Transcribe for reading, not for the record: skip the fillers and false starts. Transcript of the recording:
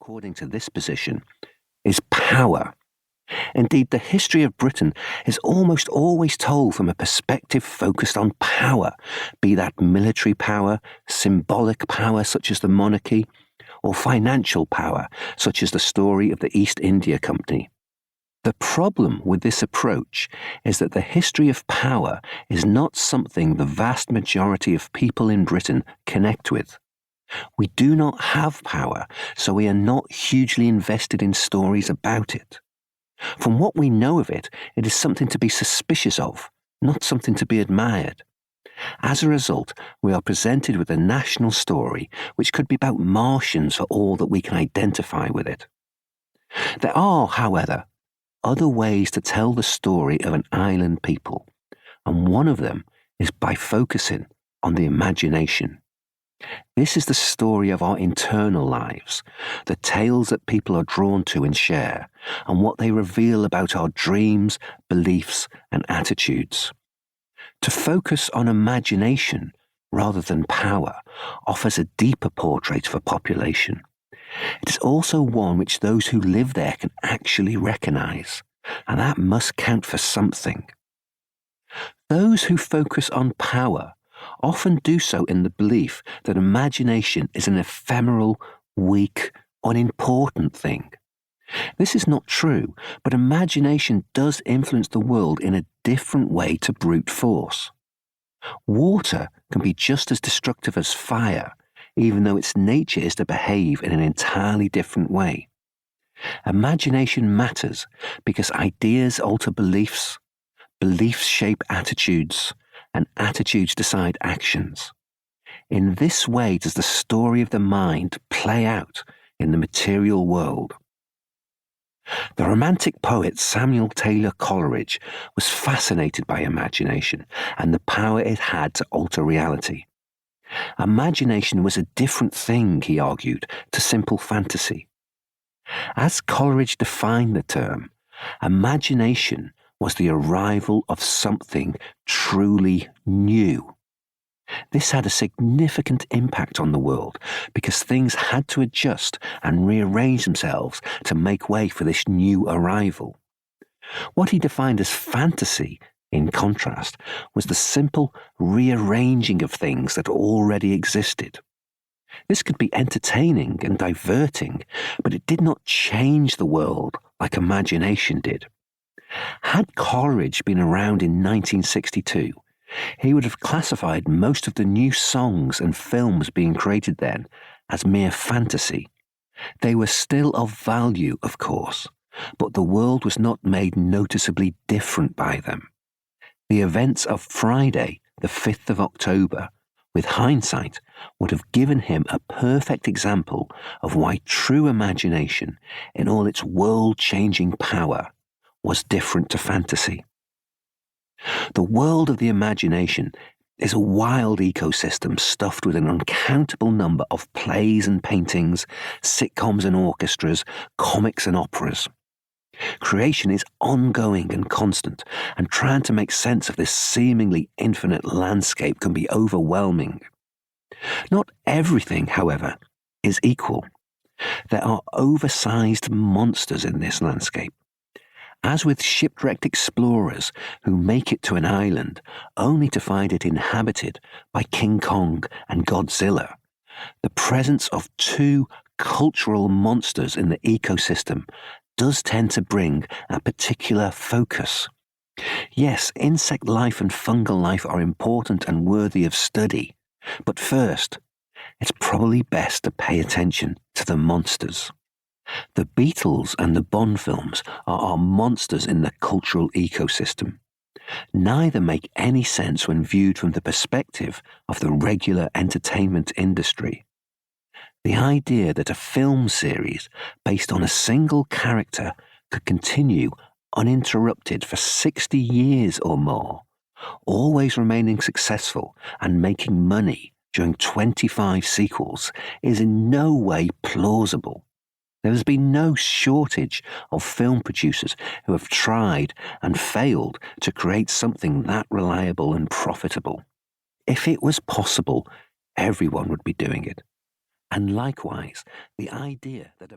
according to this position, is power. Indeed, the history of Britain is almost always told from a perspective focused on power, be that military power, symbolic power such as the monarchy, or financial power such as the story of the East India Company. The problem with this approach is that the history of power is not something the vast majority of people in Britain connect with. We do not have power, so we are not hugely invested in stories about it. From what we know of it, it is something to be suspicious of, not something to be admired. As a result, we are presented with a national story which could be about Martians for all that we can identify with it. There are, however, other ways to tell the story of an island people, and one of them is by focusing on the imagination. This is the story of our internal lives, the tales that people are drawn to and share, and what they reveal about our dreams, beliefs, and attitudes. To focus on imagination rather than power offers a deeper portrait of a population. It is also one which those who live there can actually recognize, and that must count for something. Those who focus on power often do so in the belief that imagination is an ephemeral, weak, unimportant thing. This is not true, but imagination does influence the world in a different way to brute force. Water can be just as destructive as fire, even though its nature is to behave in an entirely different way. Imagination matters because ideas alter beliefs, beliefs shape attitudes, and attitudes decide actions. In this way does the story of the mind play out in the material world. The Romantic poet Samuel Taylor Coleridge was fascinated by imagination and the power it had to alter reality. Imagination was a different thing, he argued, to simple fantasy. As Coleridge defined the term, imagination was the arrival of something truly new. This had a significant impact on the world because things had to adjust and rearrange themselves to make way for this new arrival. What he defined as fantasy, in contrast, was the simple rearranging of things that already existed. This could be entertaining and diverting, but it did not change the world like imagination did. Had Coleridge been around in 1962, he would have classified most of the new songs and films being created then as mere fantasy. They were still of value, of course, but the world was not made noticeably different by them. The events of Friday, the 5th of October, with hindsight, would have given him a perfect example of why true imagination, in all its world-changing power, was different to fantasy. The world of the imagination is a wild ecosystem stuffed with an uncountable number of plays and paintings, sitcoms and orchestras, comics and operas. Creation is ongoing and constant, and trying to make sense of this seemingly infinite landscape can be overwhelming. Not everything, however, is equal. There are oversized monsters in this landscape. As with shipwrecked explorers who make it to an island only to find it inhabited by King Kong and Godzilla, the presence of two cultural monsters in the ecosystem does tend to bring a particular focus. Yes, insect life and fungal life are important and worthy of study, but first, it's probably best to pay attention to the monsters. The Beatles and the Bond films are our monsters in the cultural ecosystem. Neither make any sense when viewed from the perspective of the regular entertainment industry. The idea that a film series based on a single character could continue uninterrupted for 60 years or more, always remaining successful and making money during 25 sequels, is in no way plausible. There has been no shortage of film producers who have tried and failed to create something that reliable and profitable. If it was possible, everyone would be doing it. And likewise, the idea that